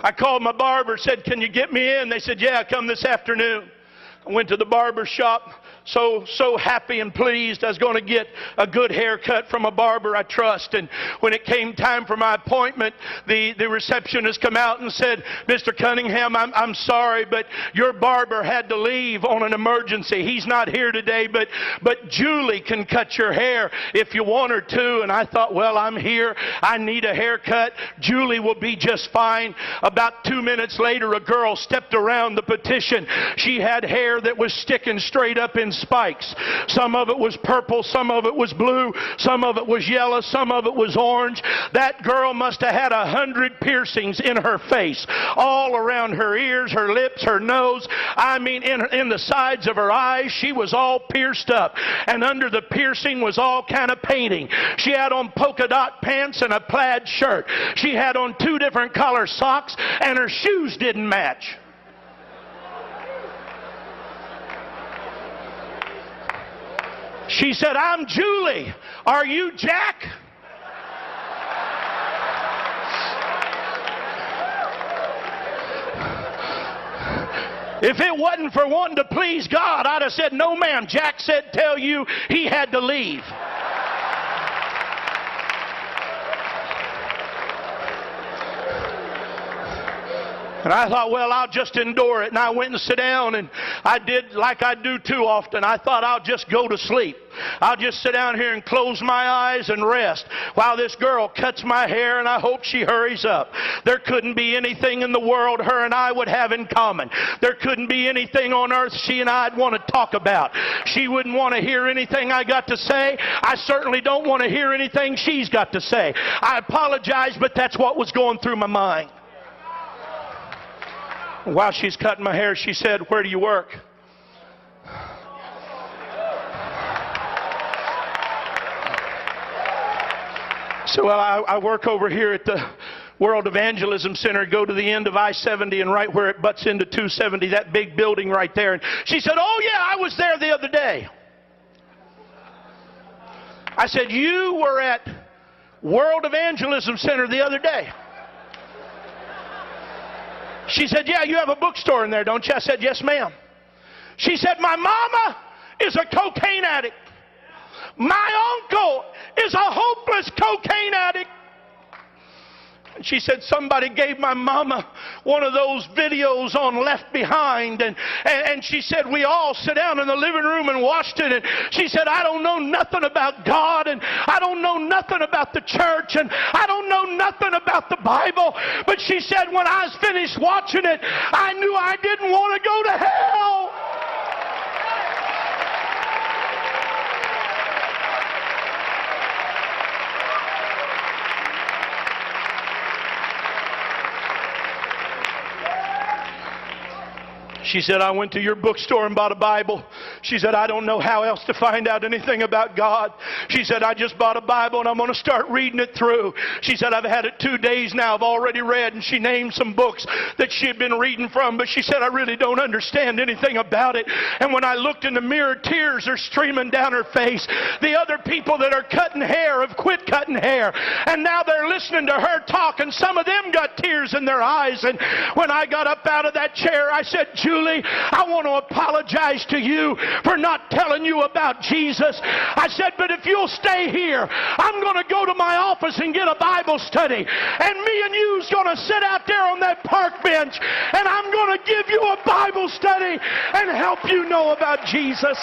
I called my barber, said, can you get me in? They said, yeah, come this afternoon. I went to the barber shop, so happy and pleased I was going to get a good haircut from a barber I trust. And when it came time for my appointment, the receptionist come out and said, Mr. Cunningham, I'm sorry, but your barber had to leave on an emergency. He's not here today, but Julie can cut your hair if you want her to. And I thought, well, I'm here. I need a haircut. Julie will be just fine. About 2 minutes later, a girl stepped around the petition. She had hair that was sticking straight up in spikes. Some of it was purple, some of it was blue, some of it was yellow, some of it was orange. That girl must have had 100 piercings in her face, all around her ears, her lips, her nose. I mean, in the sides of her eyes, she was all pierced up. And under the piercing was all kind of painting. She had on polka dot pants and a plaid shirt. She had on 2 different color socks, and her shoes didn't match. She said, I'm Julie. Are you Jack? If it wasn't for wanting to please God, I'd have said, no ma'am. Jack said, tell you he had to leave. And I thought, well, I'll just endure it. And I went and sat down, and I did like I do too often. I thought I'll just go to sleep. I'll just sit down here and close my eyes and rest while this girl cuts my hair, and I hope she hurries up. There couldn't be anything in the world her and I would have in common. There couldn't be anything on earth she and I'd want to talk about. She wouldn't want to hear anything I got to say. I certainly don't want to hear anything she's got to say. I apologize, but that's what was going through my mind. While she's cutting my hair, she said, where do you work? So, well, I work over here at the World Evangelism Center. Go to the end of I-70 and right where it butts into 270, that big building right there. And she said, oh yeah, I was there the other day. I said, you were at World Evangelism Center the other day? She said, yeah, you have a bookstore in there, don't you? I said, yes, ma'am. She said, my mama is a cocaine addict. My uncle is a hopeless cocaine addict. And she said, somebody gave my mama one of those videos on Left Behind. And she said, we all sat down in the living room and watched it. And she said, I don't know nothing about God. And I don't know nothing about the church. And I don't know nothing about the Bible. But she said, when I was finished watching it, I knew I didn't want to go to hell. She said, I went to your bookstore and bought a Bible. She said, I don't know how else to find out anything about God. She said, I just bought a Bible and I'm going to start reading it through. She said, I've had it 2 days now. I've already read. And she named some books that she had been reading from. But she said, I really don't understand anything about it. And when I looked in the mirror, tears are streaming down her face. The other people that are cutting hair have quit cutting hair. And now they're listening to her talk. And some of them got tears in their eyes. And when I got up out of that chair, I said, Julie, I want to apologize to you for not telling you about Jesus. I said, but if you'll stay here, I'm going to go to my office and get a Bible study. And me and you's going to sit out there on that park bench, and I'm going to give you a Bible study and help you know about Jesus.